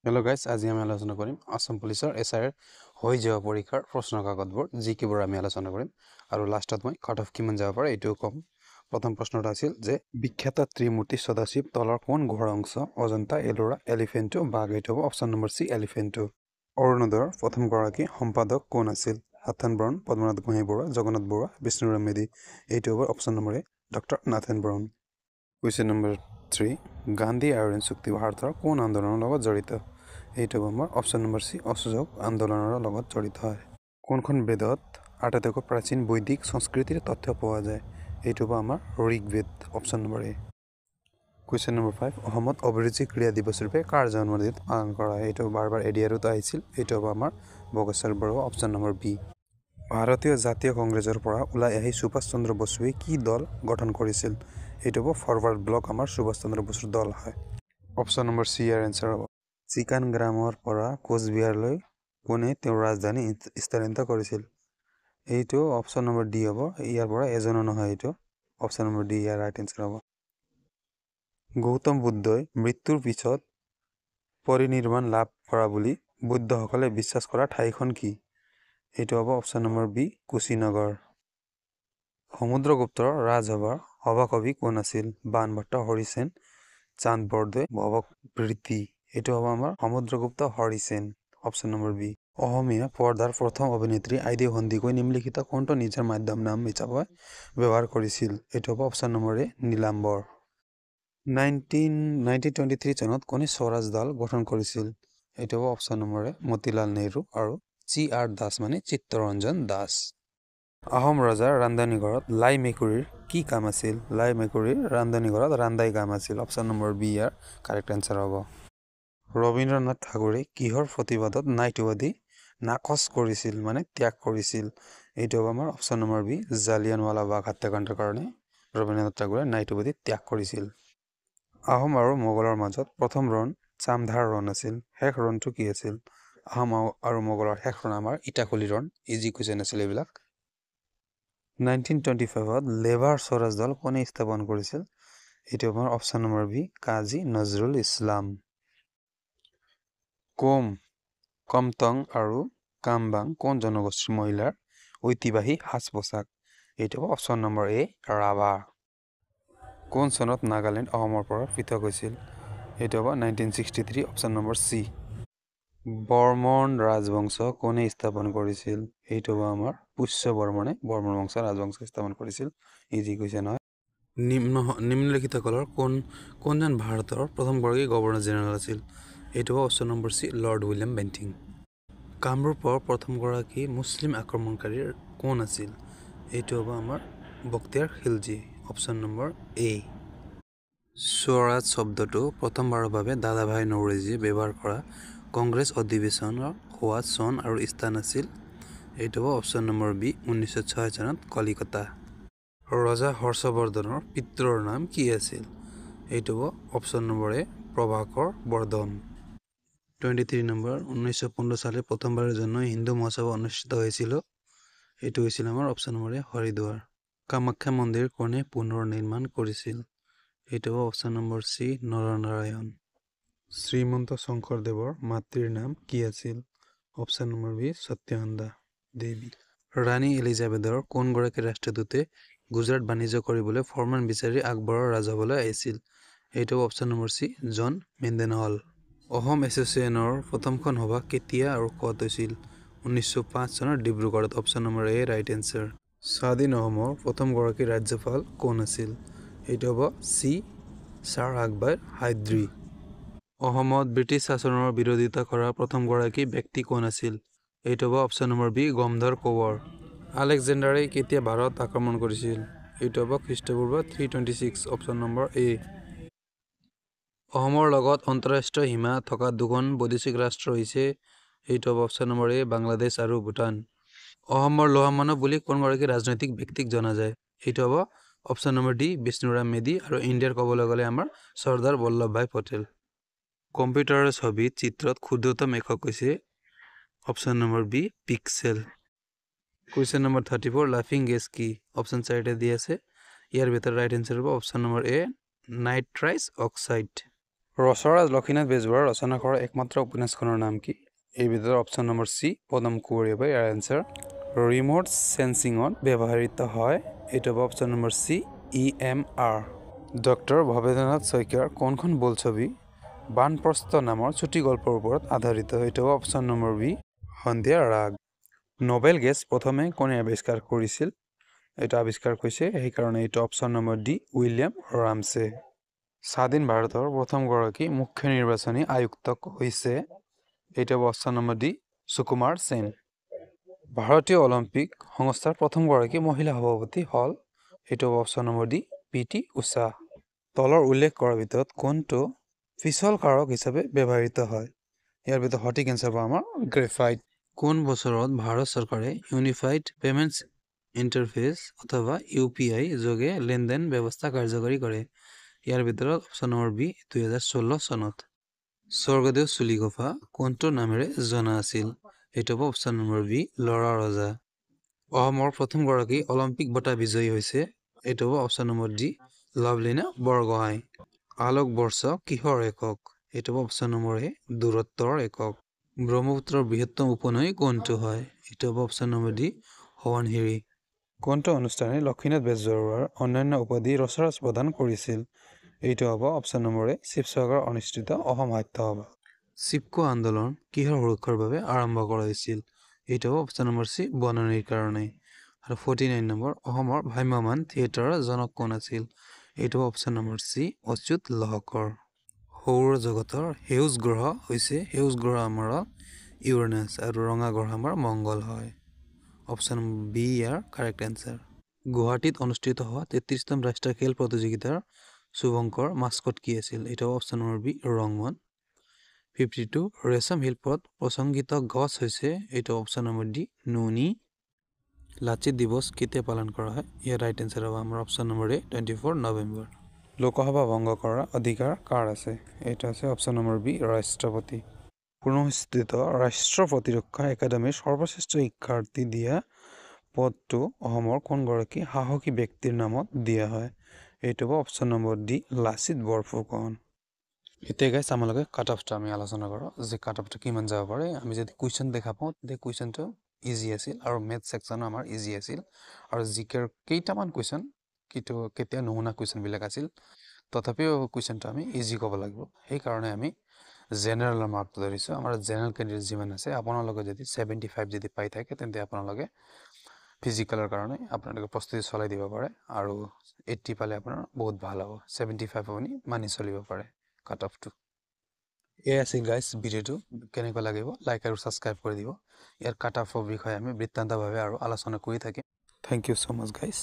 Hello guys, আজি আমি আলোচনা কৰিম আসাম পুলিচৰ এছআইৰ হৈ যোৱা পৰীক্ষাৰ প্ৰশ্ন কাকতবোৰ যিকিবোৰ আমি আলোচনা কৰিম আৰু লাষ্টত মই কাট অফ কিমান যাব পাৰে এইটো কম। প্ৰথম প্ৰশ্নটো আছিল যে বিখ্যাত ত্ৰিমূৰ্তি সদাশিৱ তলৰ কোন ঘোঁৰা অংশ অজন্তা এলোৰা এলিফেণ্টো বাঘ এইটো হ'ব অপশ্যন নম্বৰ চি এলিফেণ্টো। অৰুণোদয়ৰ প্ৰথম গৰাকী সম্পাদক কোন আছিল? নাথন বৰুণ, পদ্মনাথ গোহাঁই বৰুৱা, জগন্নাথ বৰুৱা, বিষ্ণুৰাম মেধি এইটো হ'ব option number A doctor Nathan Brown. Question number 3 Gandhi Irwin চুক্তি ভাৰতৰ কোন আন্দোলনৰ লগত জড়িত? এইটো হ'ব আমাৰ অপশ্যন নম্বৰ চি অসহযোগ আন্দোলনৰ লগত জড়িত হয়। কোনখন বেদত আটাইতকৈ প্ৰাচীন বৈদিক সংস্কৃতিৰ তথ্য পোৱা যায়? এইটো হ'ব আমাৰ ঋগ্বেদ অপশ্যন নম্বৰ এ। কুৱেশ্যন নম্বৰ 5 অসমত অভিৰুচি ক্ৰীড়া দিৱস ৰূপে কাৰ জন্মদিন পালন কৰা হয়? এইটো বাৰ এডিয়াৰত আহিছিল। এইটো হ'ব আমাৰ বগেশ্বৰ বৰুৱা অপশ্যন নম্বৰ বি। ভাৰতীয় জাতীয় কংগ্ৰেছৰ পৰা ওলাই আহি সুভাষ চন্দ্ৰ বসুৱে কি দল গঠন কৰিছিল? এইটো হ'ব ফৰৱাৰ্ড ব্লক আমাৰ সুভাষ চন্দ্ৰ বসুৰ দল হয়। অপশ্যন নম্বৰ চি ইয়াৰ এনচাৰ হ'ব। চিকান গ্ৰামৰ পৰা কোচবিহাৰলৈ কোনে তেওঁৰ ৰাজধানী স্থানান্তৰ কৰিছিল? এইটো অপশ্যন নম্বৰ ডি হ'ব। ইয়াৰ পৰা এজনো নহয়, এইটো অপশ্যন নম্বৰ ডি ইয়াৰ ৰাইট এনচাৰ হ'ব। গৌতম বুদ্ধই মৃত্যুৰ পিছত পৰিনিৰ্বাণ লাভ কৰা বুলি বুদ্ধসকলে বিশ্বাস কৰা ঠাইখন কি? এইটো হ'ব অপশ্যন নম্বৰ বি কুশীনগৰ। সমুদ্ৰগুপ্তৰ ৰাজসভাৰ সভাকবি কোন আছিল? বাণভট্ট, হৰিসেন, চান্দ বৰদলৈ, ভৱভৃতি এইটো হ'ব আমাৰ Samudragupta Harisena option number B. অসমীয়া পৰ্দাৰ প্ৰথম অভিনেত্ৰী আইদেউ সন্দিকৈ নিম্নলিখিত কোনটো নিজৰ মাধ্যম নাম হিচাপে ব্যৱহাৰ কৰিছিল? এইটো হ'ব অপশ্যন নম্বৰ এ নীলাম্বৰ। 1923 চনত কোনে স্বৰাজ দল গঠন কৰিছিল? এইটো হ'ব অপশ্যন নম্বৰ এ মতিলাল নেহৰু আৰু CR দাস মানে চিত্তৰঞ্জন দাস। আহোম ৰজাৰ ৰান্ধনীঘৰত লাই মেকুৰীৰ কি কাম আছিল? লাই মেকুৰীৰ ৰান্ধনীঘৰত ৰান্ধাই কাম আছিল অপশ্যন নম্বৰ বি ইয়াৰ কাৰেক্ট এনচাৰ হ'ব। ৰবীন্দ্ৰনাথ ঠাকুৰে কিহৰ প্ৰতিবাদত নাইট উপাধি নাকচ কৰিছিল মানে ত্যাগ কৰিছিল? এইটো হ'ব আমাৰ অপশ্যন নম্বৰ বি জালিয়ানৱালাবাগ হত্যাকাণ্ডৰ কাৰণে ৰবীন্দ্ৰনাথ ঠাকুৰে নাইট উপাধি ত্যাগ কৰিছিল। আহোম আৰু মোগলৰ মাজত প্ৰথম ৰণ চামধাৰ ৰণ আছিল। শেষ ৰণটো কি আছিল? আহোম আৰু মোগলৰ শেষ ৰণ আমাৰ ইটাখুলি ৰণ। ইজি কুৱেশ্যন আছিল এইবিলাক। 1925ত লেবাৰ স্বৰাজ দল কোনে স্থাপন কৰিছিল? এইটো আমাৰ অপশ্যন নম্বৰ বি কাজী নজৰুল ইছলাম। কোম, কমটং আৰু কামবাং কোন জনগোষ্ঠীৰ মহিলাৰ ঐতিহ্যবাহী সাজ পোছাক? এইটো হ'ব অপশ্যন নম্বৰ এ ৰাভা। কোন চনত নাগালেণ্ড অসমৰ পৰা পৃথক হৈছিল? এইটো হ'ব 1963 অপশ্যন নম্বৰ চি। বৰ্মন ৰাজবংশ কোনে স্থাপন কৰিছিল? এইটো হ'ব আমাৰ পুষ্য বৰ্মনে বৰ্মন বংশ ৰাজবংশ স্থাপন কৰিছিল। ইজি কুৱেশ্যন হয়। নিম্নলিখিতসকলৰ কোনজন ভাৰতৰ প্ৰথমগৰাকী গভৰ্ণৰ জেনেৰেল আছিল? এইটো হ'ব option number C lord William Bentinck. কামৰূপৰ প্ৰথমগৰাকী মুছলিম আক্ৰমণকাৰী কোন আছিল? এইটো হ'ব আমাৰ বখতিয়াৰ খিলজী অপশ্যন নম্বৰ এ। স্বৰাজ শব্দটো প্ৰথমবাৰৰ বাবে দাদাভাই নৌৰোজীয়ে ব্যৱহাৰ কৰা কংগ্ৰেছ অধিৱেশনৰ হোৱা চন আৰু স্থান আছিল? এইটো হ'ব অপশ্যন নম্বৰ বি 1906 চনত কলিকতা। ৰজা হৰ্ষবৰ্ধনৰ পিতৃৰ নাম কি আছিল? এইটো হ'ব অপশ্যন নম্বৰ এ প্ৰভাকৰ বৰ্ধন। 23 নম্বৰ 1915 সালে প্ৰথমবাৰৰ জন্য হিন্দু মহাসভা অনুষ্ঠিত হয়েছিল। এইটো হৈছিল আমাৰ অপশ্যন নম্বৰ এ হৰিদ্বাৰ। কামাখ্যা মন্দিৰ কোনে পুনৰ নিৰ্মাণ কৰিছিল? এইটো হ'ব option number C Naranarayan. Srimanta শংকৰদেৱৰ মাতৃৰ নাম কি আছিল? অপশ্যন নম্বৰ বি সত্যসন্ধা দেৱী। ৰাণী এলিজাবেথৰ কোনগৰাকী ৰাষ্ট্ৰদূতে গুজৰাট বাণিজ্য কৰিবলৈ ফৰমান বিচাৰি আকবৰৰ ৰাজসভালৈ আহিছিল? এইটো অপশ্যন নম্বৰ চি জন মেণ্ডেনহল। অসম এছ'চিয়েশ্যনৰ প্ৰথমখন সভা কেতিয়া আৰু ক'ত হৈছিল? 1905 চনৰ ডিব্ৰুগড়ত অপশ্যন নম্বৰ এ ৰাইট এনচাৰ। স্বাধীন অসমৰ প্ৰথমগৰাকী ৰাজ্যপাল কোন আছিল? এইটো হ'ব চি ছাৰ আকবৰ হাইদ্ৰী। অসমত ব্ৰিটিছ শাসনৰ বিৰোধিতা কৰা প্ৰথমগৰাকী ব্যক্তি কোন আছিল? এইটো হ'ব option number B Gomdhar Konwar. আলেকজেণ্ডাৰে কেতিয়া ভাৰত আক্ৰমণ কৰিছিল? এইটো হ'ব খ্ৰীষ্টপূৰ্ব 326 অপশ্যন নম্বৰ এ। অসমৰ লগত আন্তঃৰাষ্ট্ৰীয় সীমা থকা দুখন বৈদেশিক ৰাষ্ট্ৰ হৈছে? এইটো হ'ব অপশ্যন নম্বৰ এ বাংলাদেশ আৰু ভূটান। অসমৰ লৌহ মানৱ বুলি কোনগৰাকী ৰাজনৈতিক ব্যক্তিক জনা যায়? এইটো হ'ব option number D Bishnuram Medhi আৰু ইণ্ডিয়াৰ ক'বলৈ গ'লে আমাৰ চৰ্দাৰ বল্লভভাই পটেল। কম্পিউটাৰৰ ছবিত চিত্ৰত ক্ষুদ্ৰতম একক হৈছে? Option number B pixel. Question number 34 লাফিং গেছ কি? অপশ্যন চাৰিটা দি আছে। ইয়াৰ ভিতৰত ৰাইট এনচাৰ হ'ব অপশ্যন নম্বৰ এ নাইট্ৰাছ অক্সাইড। ৰসৰাজ লক্ষ্মীনাথ বেজবৰুৱা ৰচনা কৰা একমাত্ৰ উপন্যাসখনৰ নাম কি? এই ভিতৰত অপশ্যন নম্বৰ চি পদম কুঁৱৰী হ'ব ইয়াৰ এনচাৰ। ৰিম'ট সেন্সিঙত ব্যৱহৃত হয়, এইটো হ'ব option number C EMR। Doctor Bhabendranath শইকীয়াৰ কোনখন বোলছবি বানপ্ৰস্থ নামৰ চুটি গল্পৰ ওপৰত আধাৰিত? এইটো হ'ব অপশ্যন নম্বৰ বি সন্ধিয়া ৰাগ। নোবেল গেছ প্ৰথমে কোনে আৱিষ্কাৰ কৰিছিল? এইটো আৱিষ্কাৰ কৰিছে সেইকাৰণে এইটো option number D William Ramsay. স্বাধীন ভাৰতৰ প্ৰথমগৰাকী মুখ্য নিৰ্বাচনী আয়ুক্ত হৈছে? এইটো হ'ব অপশ্যন নম্বৰ ডি সুকুমাৰ সেন। ভাৰতীয় অলিম্পিক সংস্থাৰ প্ৰথমগৰাকী মহিলা সভাপতি হ'ল? এইটো হ'ব option number D PT Usha. তলৰ উল্লেখ কৰাৰ ভিতৰত কোনটো পিছল কাৰক হিচাপে ব্যৱহৃত হয়? ইয়াৰ ভিতৰত সঠিক এনচাৰ পাম আমাৰ গ্ৰেফাইট। কোন বছৰত ভাৰত চৰকাৰে ইউনিফাইড পেমেণ্টছ ইণ্টাৰফেচ অথবা UPI যোগে লেনদেন ব্যৱস্থা কাৰ্যকৰী কৰে? ইয়াৰ ভিতৰত অপশ্যন নম্বৰ বি 2016 চনত। স্বৰ্গদেউ চুলিগোফা কোনটো নামেৰে জনা আছিল? এইটো হ'ব অপশ্যন নম্বৰ বি লৰা ৰজা। অসমৰ প্ৰথমগৰাকী অলিম্পিক বঁটা বিজয়ী হৈছে? এইটো হ'ব option number D Lovlina Borgohain. আলোকবৰ্ষ কিহৰ একক? এইটো হ'ব অপশ্যন নম্বৰ এ দূৰত্বৰ একক। ব্ৰহ্মপুত্ৰৰ বৃহত্তম উপনৈ কোনটো হয়? এইটো হ'ব অপশ্যন নম্বৰ ডি সোৱণশিৰি। কোনটো অনুষ্ঠানে লক্ষ্মীনাথ বেজবৰুৱাৰ অন্যান্য উপাধি ৰসৰাজ প্ৰদান কৰিছিল? এইটো হ'ব অপশ্যন নম্বৰ এ শিৱসাগৰ অনুষ্ঠিত অসম সাহিত্য সভা। চিপকো আন্দোলন কিহৰ সুৰক্ষাৰ বাবে আৰম্ভ কৰা হৈছিল? এইটো হ'ব অপশ্যন নম্বৰ চি বননিৰ কাৰণে। আৰু 49 নম্বৰ অসমৰ ভ্ৰাম্যমাণ থিয়েটাৰৰ জনক কোন আছিল? এইটো হ'ব option number C Achyut Lahkar. সৌৰজগতৰ সেউজ গ্ৰহ হৈছে সেউজ গ্ৰহ আমাৰ ইউৰেনাছ আৰু ৰঙা গ্ৰহ আমাৰ মংগল হয়। অপশ্যন বি ইয়াৰ কাৰেক্ট এনচাৰ। গুৱাহাটীত অনুষ্ঠিত হোৱা 33তম ৰাষ্ট্ৰীয় খেল প্ৰতিযোগিতাৰ শুভংকৰ মাস্কট কি আছিল? এইটো অপশ্যন নম্বৰ বি ৰংমন। 52 ৰেশম শিল্পত প্ৰসংগিত গছ হৈছে? এইটো অপশ্যন নম্বৰ ডি নুনি। লাচিত দিৱস কেতিয়া পালন কৰা হয়? ইয়াৰ ৰাইট এনচাৰ হ'ব আমাৰ অপশ্যন নম্বৰ এ 24 নৱেম্বৰ। লোকসভা ভংগ কৰাৰ অধিকাৰ কাৰ আছে? এইটো আছে অপশ্যন নম্বৰ বি ৰাষ্ট্ৰপতি। পুনঃস্থিত ৰাষ্ট্ৰ প্ৰতিৰক্ষা একাডেমীৰ সৰ্বশ্ৰেষ্ঠ শিক্ষাৰ্থী দিয়া পদটো অসমৰ কোনগৰাকী সাহসী ব্যক্তিৰ নামত দিয়া হয়? এইটো হ'ব option number D Lachit Borphukan. এতিয়া গাইছ আমালোকে কাট অফটো আমি আলোচনা কৰোঁ যে কাট অফটো কিমান যাব পাৰে। আমি যদি কুৱেশ্যন দেখা পাওঁ তেতিয়া কুৱেশ্যনটো ইজি আছিল আৰু মেথ ছেকশ্যনো আমাৰ ইজি আছিল আৰু জিকেৰ কেইটামান কুৱেশ্যন কিন্তু কেতিয়া নুশুনা কুৱেশ্যনবিলাক আছিল, তথাপিও কুৱেশ্যনটো আমি ইজি ক'ব লাগিব। সেইকাৰণে আমি জেনেৰেলৰ মাৰ্কটো ধৰিছোঁ। আমাৰ জেনেৰেল কেণ্ডিডেট যিমান আছে আপোনালোকে যদি 75 যদি পাই থাকে তেন্তে আপোনালোকে ফিজিকেলৰ কাৰণে আপোনালোকে প্ৰস্তুতি চলাই দিব পাৰে আৰু 80 পালে আপোনাৰ বহুত ভাল হ'ব। 75 আপুনি মানি চলিব পাৰে কাট অফটো। এই আছিল গাইছ ভিডিঅ'টো কেনেকুৱা লাগিব লাইক আৰু ছাবস্ক্ৰাইব কৰি দিব। ইয়াৰ কাট অফৰ বিষয়ে আমি বৃত্তান্তভাৱে আৰু আলোচনা কৰি থাকিম। থেংক ইউ ছ' মাছ গাইছ।